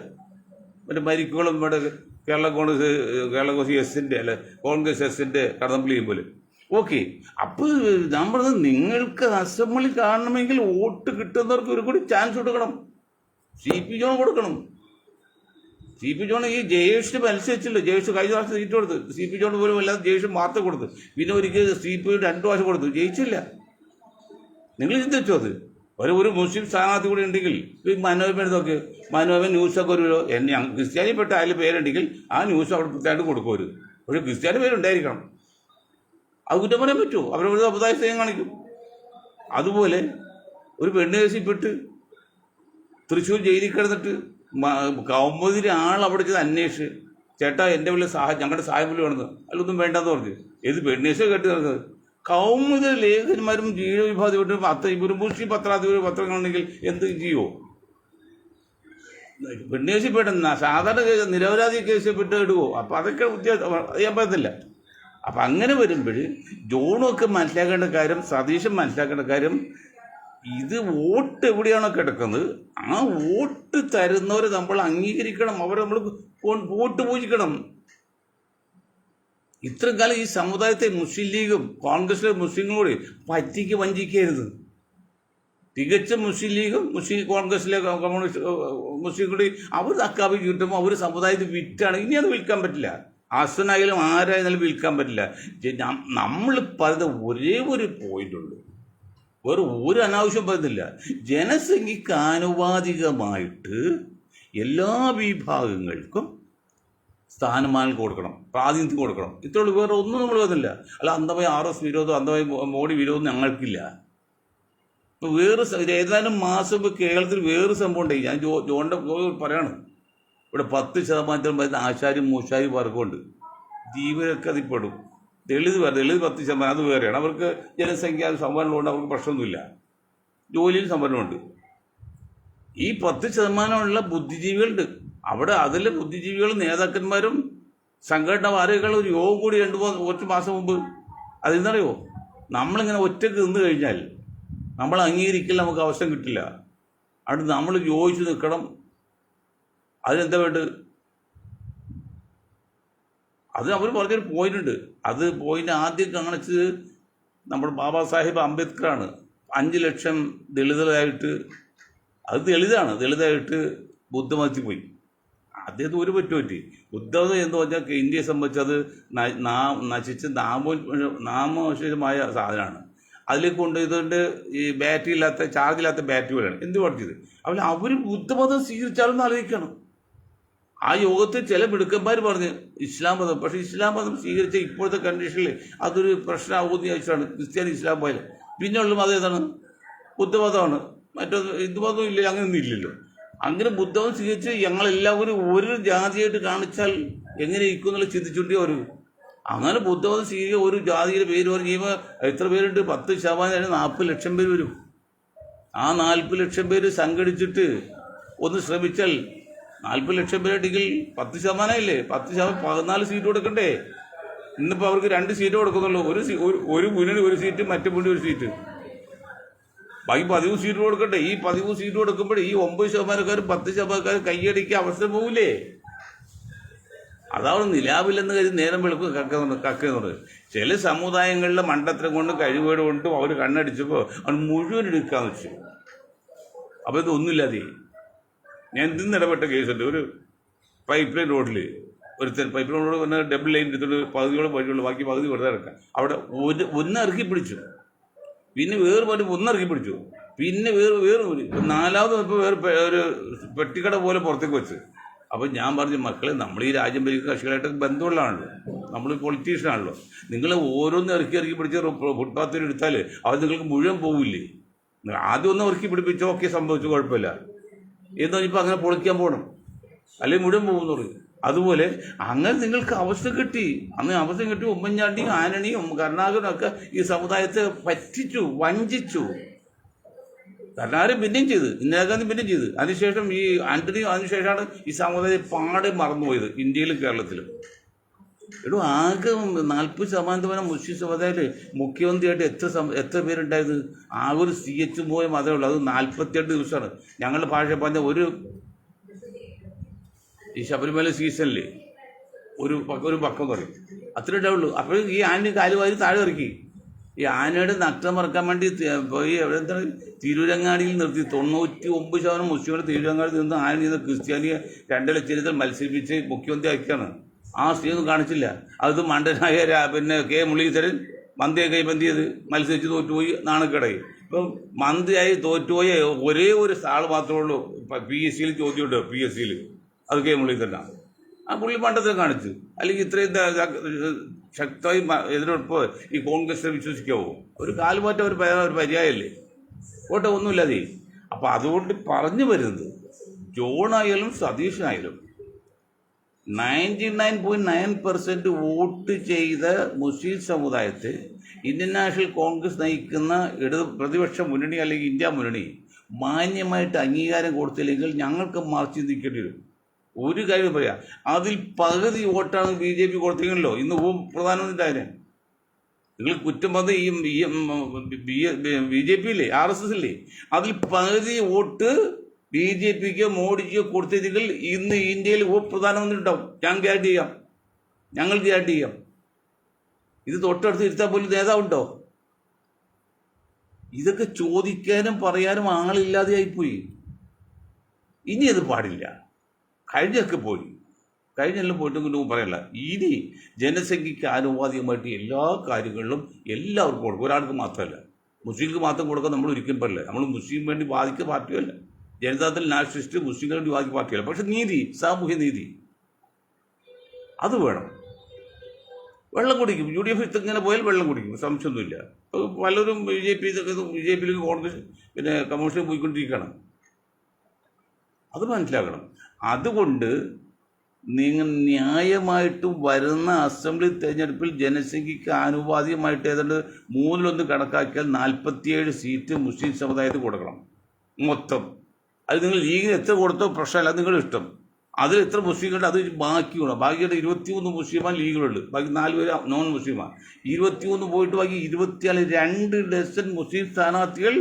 മറ്റേ മരിക്കുകളും ഇവിടെ കേരള കോൺഗ്രസ് എസിൻ്റെ അല്ലെ കോൺഗ്രസ് എസിൻ്റെ കടന്നപ്പള്ളി പോലെ. ഓക്കെ, അപ്പോൾ നമ്മൾ നിങ്ങൾക്ക് അസംബ്ലി കാണണമെങ്കിൽ വോട്ട് കിട്ടുന്നവർക്ക് ഒരു കൂടി ചാൻസ് കൊടുക്കണം. CP ജോൺ കൊടുക്കണം. CP ജോൺ ഈ ജയേഷിന് മത്സരിച്ചില്ല. ജയേഷ് കഴിഞ്ഞ പ്രാവശ്യം സീറ്റ് കൊടുത്ത്, CP ജോൺ പോലും അല്ലാതെ ജയേഷ് മാത്രം കൊടുത്ത്. പിന്നെ ഒരിക്കൽ CP 2 പ്രാവശ്യം കൊടുത്തു, ജയിച്ചില്ല. നിങ്ങൾ ചിന്തിച്ചോ? അത് ഒരു മുസ്ലിം സ്ഥാനാർത്ഥി കൂടി ഉണ്ടെങ്കിൽ ഈ മനോരമ നോക്കി, മനോരമ ന്യൂസൊക്കെ ക്രിസ്ത്യാനിപ്പെട്ട അതിൽ പേരുണ്ടെങ്കിൽ ആ ന്യൂസ് അവിടെ പ്രത്യേകമായിട്ട് കൊടുക്കും. ഒരു ക്രിസ്ത്യാനി പേരുണ്ടായിരിക്കണം. അത് കുറ്റം പറയാൻ പറ്റുമോ? അവരവരുടെ സമുദായ സ്നേഹം കാണിക്കും. അതുപോലെ ഒരു പെണ്ണ് കേസിൽപ്പെട്ട് തൃശ്ശൂർ ജയിലിൽ കിടന്നിട്ട് കൗമുദിലെ അവിടെ ചെന്ന് അന്വേഷിച്ച്, ചേട്ടാ എൻ്റെ വലിയ ഞങ്ങളുടെ സഹായം പുള്ളി വേണമെന്ന്. അതിലൊന്നും വേണ്ടെന്ന് പറഞ്ഞു. ഏത് പെണ്ണേശോ കേട്ട് നടക്കുന്നത്? കൗമുദിലെ ലേഖകന്മാരും ജീവ വിഭാഗം ഒരു മുസ്ലിം പത്രങ്ങളുണ്ടെങ്കിൽ എന്ത് ചെയ്യുമോ? പെണ്ണേശിൽപ്പെട്ട സാധാരണ കേസ്, നിരപരാധി കേസിൽപ്പെട്ട് ഇടുവോ? അപ്പം അതൊക്കെ ചെയ്യാൻ പറ്റത്തില്ല. അപ്പം അങ്ങനെ വരുമ്പോൾ ജോണൊക്കെ മനസ്സിലാക്കേണ്ട കാര്യം, സതീശൻ മനസ്സിലാക്കേണ്ട കാര്യം, ഇത് വോട്ട് എവിടെയാണോ കിടക്കുന്നത് ആ വോട്ട് തരുന്നവരെ നമ്മൾ അംഗീകരിക്കണം. അവരെ നമ്മൾ വോട്ട് പൂജിക്കണം. ഇത്രയും കാലം ഈ സമുദായത്തെ മുസ്ലിം ലീഗും കോൺഗ്രസിലെ മുസ്ലിങ്ങളോട് പറ്റിക്ക് വഞ്ചിക്കരുത്. തികച്ചും മുസ്ലിം ലീഗും കോൺഗ്രസിലെ കമ്മ്യൂണിസ്റ്റ് മുസ്ലിം കൂടി അവർ അക്കാബി കിട്ടുമ്പോൾ അവർ സമുദായത്തിൽ വിറ്റാണ്. ഇനി അത് വിൽക്കാൻ പറ്റില്ല. അസനായാലും ആരായാലും വിൽക്കാൻ പറ്റില്ല. നമ്മൾ പറയുന്ന ഒരേ ഒരു പോയിന്റ് ഉള്ളൂ, വേറെ ഒരു അനാവശ്യം പറയുന്നില്ല. ജനസംഖ്യക്ക് ആനുപാതികമായിട്ട് എല്ലാ വിഭാഗങ്ങൾക്കും സ്ഥാനമാനം കൊടുക്കണം, പ്രാതിനിധ്യം കൊടുക്കണം. ഇത്രയുള്ളൂ, വേറെ ഒന്നും നമ്മൾ പറയുന്നില്ല. അല്ല അന്ധമായി RS വിരോധം, അന്ധമായി മോഡി വിരോധം ഞങ്ങൾക്കില്ല. ഇപ്പോൾ ഏതാനും മാസം ഇപ്പോൾ കേരളത്തിൽ വേറെ സംഭവം ഉണ്ടായി. ഞാൻ ജോണിൻ്റെ പറയാണ്, ഇവിടെ 10% വരുന്ന ആശാരും മൂശാരും വർഗമുണ്ട്. ജീവനൊക്കെ അതിൽപ്പെടും. ദളിത് 10%, അത് വേറെയാണ്. അവർക്ക് ജനസംഖ്യ സംവരണമുണ്ട്, അവർക്ക് പ്രശ്നമൊന്നുമില്ല, ജോലിയിൽ സംവരണമുണ്ട്. ഈ 10% ബുദ്ധിജീവികളുണ്ട് അവിടെ. അതിലെ ബുദ്ധിജീവികൾ നേതാക്കന്മാരും സംഘടന വാരകളും ഒരു യോഗം കൂടി കുറച്ച് മാസം മുമ്പ്. അതെന്നറിയോ, നമ്മളിങ്ങനെ ഒറ്റയ്ക്ക് നിന്ന് കഴിഞ്ഞാൽ നമ്മൾ അംഗീകരിക്കില്ല, നമുക്ക് അവസരം കിട്ടില്ല. അവിടെ നമ്മൾ യോജിച്ച് നിൽക്കണം. അതിനെന്താ വേണ്ടത്? അത് അവർ പറഞ്ഞൊരു പോയിന്റ് ഉണ്ട്. അത് പോയിന്റ് ആദ്യം കാണിച്ചത് നമ്മുടെ ബാബാ സാഹിബ് അംബേദ്കറാണ്. 5 ലക്ഷം ദളിതരായിട്ട്, അത് ദളിതായിട്ട് ബുദ്ധമതത്തിൽ പോയി. അദ്ദേഹത്തിന് ഒരു പറ്റി ബുദ്ധമതം എന്ന് പറഞ്ഞാൽ ഇന്ത്യയെ സംബന്ധിച്ച് അത് നശിച്ച് നാമോശമായ സാധനമാണ്. അതിലേക്ക് കൊണ്ട് ഇതുകൊണ്ട് ഈ ബാറ്ററി ഇല്ലാത്ത, ചാർജില്ലാത്ത ബാറ്ററികളാണ്. എന്ത് പഠിച്ചത്? അവർ ബുദ്ധമതം സ്വീകരിച്ചാലും ആലോചിക്കണം. ആ യോഗത്തിൽ ചില മിടുക്കന്മാർ പറഞ്ഞ് ഇസ്ലാം മതം, പക്ഷേ ഇസ്ലാം മതം സ്വീകരിച്ച ഇപ്പോഴത്തെ കണ്ടീഷനിൽ അതൊരു പ്രശ്നമാകുമെന്ന് ചോദിച്ചാണ്. ക്രിസ്ത്യാനി ഇസ്ലാം പോലെ പിന്നെ ഉള്ള മതം ഏതാണ്? ബുദ്ധമതമാണ്. മറ്റൊന്ന് ഹിന്ദുമതം ഇല്ല, അങ്ങനെയൊന്നും ഇല്ലല്ലോ. അങ്ങനെ ബുദ്ധമതം സ്വീകരിച്ച് ഞങ്ങളെല്ലാവരും ഒരു ജാതിയായിട്ട് കാണിച്ചാൽ എങ്ങനെ ഇരിക്കും എന്നുള്ള ചിന്തിച്ചുകൊണ്ടേ ഒരു അങ്ങനെ ബുദ്ധമതം സ്വീകരിക്കുക. ഒരു ജാതിയുടെ പേര് പറഞ്ഞ് കഴിയുമ്പോൾ എത്ര പേരുണ്ട്? 10% 40 ലക്ഷം പേര് വരും. ആ 40 ലക്ഷം പേര് സംഘടിച്ചിട്ട് ഒന്ന് ശ്രമിച്ചാൽ 40 ലക്ഷം പേരുണ്ടെങ്കിൽ 10% ഇല്ലേ? 10% 14 സീറ്റ് കൊടുക്കണ്ടേ? ഇന്നിപ്പോൾ അവർക്ക് 2 സീറ്റ് കൊടുക്കുന്നുള്ളൂ. ഒരു മുന്നണി ഒരു സീറ്റ്, മറ്റു മുന്നണി ഒരു സീറ്റ്, ബാക്കി 13 സീറ്റ് കൊടുക്കണ്ടേ? ഈ 13 സീറ്റ് കൊടുക്കുമ്പോൾ ഈ 9% 10% കൈയടിക്കാൻ അവസരം പോകില്ലേ? അതാണ് നിലാവില്ലെന്ന് കരുതി നേരം വെളുപ്പ് കക്കുന്നത്. ചില സമുദായങ്ങളിലെ മണ്ടത്തരം കൊണ്ട് കഴിവേട് കൊണ്ടും അവർ കണ്ണടിച്ചപ്പോൾ അവൻ മുഴുവൻ എടുക്കാന്ന് വെച്ചു. അപ്പോൾ ഇതൊന്നുമില്ലാതെ ഞാൻ ഇന്ന് ഇടപെട്ട കേസുണ്ട്. ഒരു പൈപ്പ് ലൈൻ റോഡിൽ ഒരുത്തൻ പൈപ്പ് ലൈൻ റോഡ് വന്ന ഡബിൾ ലൈൻ എടുത്തിട്ട് പകുതിയോളം വഴിയുള്ളൂ, ബാക്കി പകുതി വെറുതെ ഇറക്കാം. അവിടെ ഒന്നിറക്കി പിടിച്ചു, പിന്നെ ഒന്നിറക്കി പിടിച്ചു, പിന്നെ വേറെ 4ാമത് ഇപ്പോൾ ഒരു പെട്ടിക്കട പോലെ പുറത്തേക്ക് വെച്ച്. അപ്പം ഞാൻ പറഞ്ഞു, മക്കളെ, നമ്മൾ ഈ രാജ്യം ഭരിക്കുന്ന കക്ഷികളായിട്ട് ബന്ധമുള്ളതാണല്ലോ, നമ്മൾ പൊളിറ്റീഷ്യനാണല്ലോ. നിങ്ങൾ ഓരോന്ന് ഇറക്കി പിടിച്ച് ഫുട്പാത്തിൽ എടുത്താൽ അത് നിങ്ങൾക്ക് മുഴുവൻ പോവില്ലേ? ആദ്യം ഒന്ന് ഇറക്കി പിടിപ്പിച്ചോ, ഒക്കെ സംഭവിച്ചു, കുഴപ്പമില്ല. എന്ന് ഇപ്പോൾ അങ്ങനെ പൊളിക്കാൻ പോകണം, അല്ലെങ്കിൽ മുഴുവൻ പോകുമെന്ന് പറയും. അതുപോലെ അങ്ങനെ നിങ്ങൾക്ക് അവസരം കിട്ടി. അന്ന് അവസരം കിട്ടി. ഉമ്മൻചാണ്ടിയും ആന്റണിയും കരുണാകരനും ഒക്കെ ഈ സമുദായത്തെ പറ്റിച്ചു, വഞ്ചിച്ചു. കരുണാകരൻ പിന്നെയും ചെയ്ത്, ഇന്ദിരാഗാന്ധി പിന്നെയും ചെയ്ത്. അതിനുശേഷം ഈ ആന്റണിയും, അതിനുശേഷമാണ് ഈ സമുദായം പാടെ മറന്നുപോയത് ഇന്ത്യയിലും കേരളത്തിലും. ആകെ 40% മുസ്ലിം സമുദായത്തിൽ മുഖ്യമന്ത്രിയായിട്ട് എത്ര പേരുണ്ടായത്? ആകെ ഒരു CH പോയ മതമേ ഉള്ളൂ. അത് 48 ദിവസമാണ്. ഞങ്ങളുടെ ഭാഷ പറഞ്ഞ ഈ ശബരിമല സീസണിൽ ഒരു പക്കം പറയും, അത്രേ ഉണ്ടാവുള്ളൂ. അപ്പോൾ ഈ ആന കാലുവാരി താഴെ ഇറക്കി. ഈ ആനയുടെ നഷ്ടം മറക്കാൻ വേണ്ടി പോയി എന്താണ് തിരൂരങ്ങാടിയിൽ നിർത്തി. 99% മുസ്ലിങ്ങൾ തിരൂരങ്ങാടി നിന്ന് ആന നിന്ന് ക്രിസ്ത്യാനിയെ 2 ലക്ഷത്തിൽ മത്സരിപ്പിച്ച് മുഖ്യമന്ത്രി ആക്കിയാണ്. ആ സ്ത്രീയൊന്നും കാണിച്ചില്ല. അത് മണ്ടനായ പിന്നെ K. മുരളീധരൻ മന്ത്രിയെ കൈബന്ധി ചെയ്ത് മത്സരിച്ച് തോറ്റുപോയി, നാണക്കേടായി. ഇപ്പം മന്ത്രിയായി തോറ്റുപോയ ഒരേ ഒരു ആൾ മാത്രമേ ഉള്ളൂ. PSC ചോദ്യമുണ്ട്, PSC അത് K. മുരളീധരനാണ്. ആ പുള്ളി മണ്ടത്തിനെ കാണിച്ചു. അല്ലെങ്കിൽ ഇത്രയും ശക്തമായി എതിരൊപ്പം ഈ കോൺഗ്രസിനെ വിശ്വസിക്കാവോ? ഒരു കാലുമാറ്റം ഒരു പര്യായമല്ലേ? കോട്ടെ ഒന്നുമില്ലാതെ. അപ്പം അതുകൊണ്ട് പറഞ്ഞു വരുന്നത്, ജോണായാലും സതീഷനായാലും 99.9% വോട്ട് ചെയ്ത മുസ്ലിം സമുദായത്തെ ഇന്ത്യൻ നാഷണൽ കോൺഗ്രസ് നയിക്കുന്ന പ്രതിപക്ഷ മുന്നണി അല്ലെങ്കിൽ ഇന്ത്യ മുന്നണി മാന്യമായിട്ട് അംഗീകാരം കൊടുത്തില്ലെങ്കിൽ ഞങ്ങൾക്ക് മാർച്ച് ചിന്തിക്കേണ്ടി വരും. ഒരു കാര്യം പറയാം, അതിൽ പകുതി വോട്ടാണ് BJP കൊടുത്തെങ്കിലോ ഇന്ന് പ്രധാനമന്ത്രി ആയതിനെ. നിങ്ങൾ കുറ്റം പറഞ്ഞ ഈ BJP ഇല്ലേ, RSS ഇല്ലേ, അതിൽ പകുതി വോട്ട് BJPക്കോ മോഡിക്കോ കൊടുത്തെങ്കിൽ ഇന്ന് ഇന്ത്യയിൽ പ്രധാനമന്ത്രി ഉണ്ടാവും. ഞങ്ങൾ ഗ്യാരണ്ടി ചെയ്യാം. ഇത് തൊട്ടടുത്ത് ഇരുത്താൻ പോലും നേതാവുണ്ടോ? ഇതൊക്കെ ചോദിക്കാനും പറയാനും ആളില്ലാതെ ആയിപ്പോയി. ഇനി അത് പാടില്ല. കഴിഞ്ഞൊക്കെ പോയി. കഴിഞ്ഞെല്ലാം പോയിട്ട് കൊണ്ട് പറയല്ല. ഇനി ജനസംഖ്യയ്ക്ക് ആനുപാതികമായിട്ട് എല്ലാ കാര്യങ്ങളിലും എല്ലാവർക്കും കൊടുക്കും, ഒരാൾക്ക് മാത്രമല്ല. മുസ്ലിങ്ങൾക്ക് മാത്രം കൊടുക്കാൻ നമ്മൾ ഒരിക്കലും പറയില്ല. നമ്മൾ മുസ്ലിം വേണ്ടി ബാധിക്കുന്ന പാർട്ടിയല്ല, ജനതാദൾ നാഷണലിസ്റ്റ് മുസ്ലിങ്ങൾക്ക് വേണ്ടി ബാധിക്കുന്ന പാർട്ടിയല്ല. പക്ഷെ നീതി, സാമൂഹ്യ നീതി അത് വേണം. വെള്ളം കുടിക്കും. UDF ഇങ്ങനെ പോയാൽ വെള്ളം കുടിക്കും, സംശയമൊന്നുമില്ല. പലരും BJPയിലേക്ക് കോൺഗ്രസ് പിന്നെ കമ്മ്യൂണിസ്റ്റ് പോയിക്കൊണ്ടിരിക്കുകയാണ്. അത് മനസ്സിലാക്കണം. അതുകൊണ്ട് നിങ്ങൾ ന്യായമായിട്ടും വരുന്ന അസംബ്ലി തെരഞ്ഞെടുപ്പിൽ ജനസംഖ്യയ്ക്ക് ആനുപാതികമായിട്ട് ഏതാണ്ട് 1/3 കണക്കാക്കിയാൽ 47 സീറ്റ് മുസ്ലിം സമുദായത്തിൽ കൊടുക്കണം മൊത്തം. അത് നിങ്ങൾ ലീഗിന് എത്ര കൊടുത്തോ പ്രശ്നമല്ല, അത് നിങ്ങളുടെ ഇഷ്ടം. അതിൽ എത്ര മുസ്ലിങ്ങളുണ്ട് അത് ബാക്കി വേണം. ബാക്കിയായിട്ട് 23 മുസ്ലിമാണ് ലീഗിലുണ്ട്, ബാക്കി 4 പേര് നോൺ മുസ്ലിമാണ്. 23 പോയിട്ട് ബാക്കി 24, 2 ഡസൻ മുസ്ലിം സ്ഥാനാർത്ഥികൾ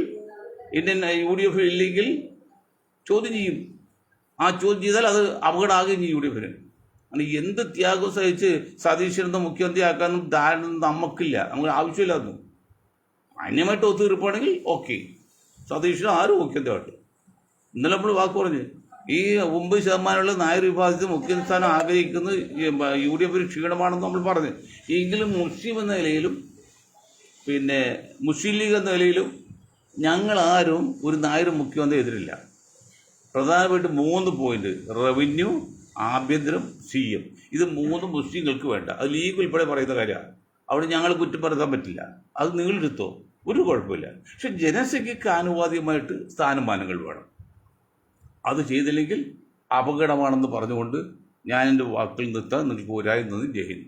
ഇന്ത്യൻ UDF ഇല്ലെങ്കിൽ ചോദ്യം ചെയ്യും. ആ ചോദ്യം ചെയ്താൽ അത് അപകടമാകുകയും ചെയ്യും UDFന്. അങ്ങനെ എന്ത് ത്യാഗം സഹിച്ച് സതീശനെന്ന് മുഖ്യമന്ത്രിയാക്കാനും ധാരണ നമുക്കില്ല, നമുക്ക് ആവശ്യമില്ലായിരുന്നു. മാന്യമായിട്ട് ഒത്തുതീർപ്പാണെങ്കിൽ ഓക്കെ, സതീശന് ആരും മുഖ്യമന്ത്രിയായിട്ട്. ഇന്നലെ നമ്മൾ വാക്ക് പറഞ്ഞ് ഈ 9% നായർ വിഭാഗത്തിൽ മുഖ്യമന്ത്രി സ്ഥാനം ആഗ്രഹിക്കുന്നത് UDF ക്ഷീണമാണെന്ന് നമ്മൾ പറഞ്ഞു. എങ്കിലും മുസ്ലിം എന്ന നിലയിലും പിന്നെ മുസ്ലിം ലീഗ് എന്ന നിലയിലും ഞങ്ങൾ ആരും ഒരു നായർ മുഖ്യമന്ത്രി എതിരില്ല. പ്രധാനമായിട്ട് 3 പോയിന്റ്: റവന്യൂ, ആഭ്യന്തരം, CM. ഇത് 3 മുസ്ലിങ്ങൾക്ക് വേണ്ട. അത് ലീഗ് ഉൾപ്പെടെ പറയുന്ന കാര്യമാണ്. അവിടെ ഞങ്ങൾ കുറ്റം പറയാൻ പറ്റില്ല, അത് നിങ്ങളെടുത്തോ, ഒരു കുഴപ്പമില്ല. പക്ഷെ ജനസംഖ്യക്ക് ആനുപാതികമായിട്ട് സ്ഥാനമാനങ്ങൾ വേണം. അത് ചെയ്തില്ലെങ്കിൽ അപകടമാണെന്ന് പറഞ്ഞുകൊണ്ട് ഞാൻ എൻ്റെ വാക്കുകൾ നിർത്താൻ നിങ്ങൾക്ക് ഒരായി നിന്ന് ജയ് ഹിന്ദ്.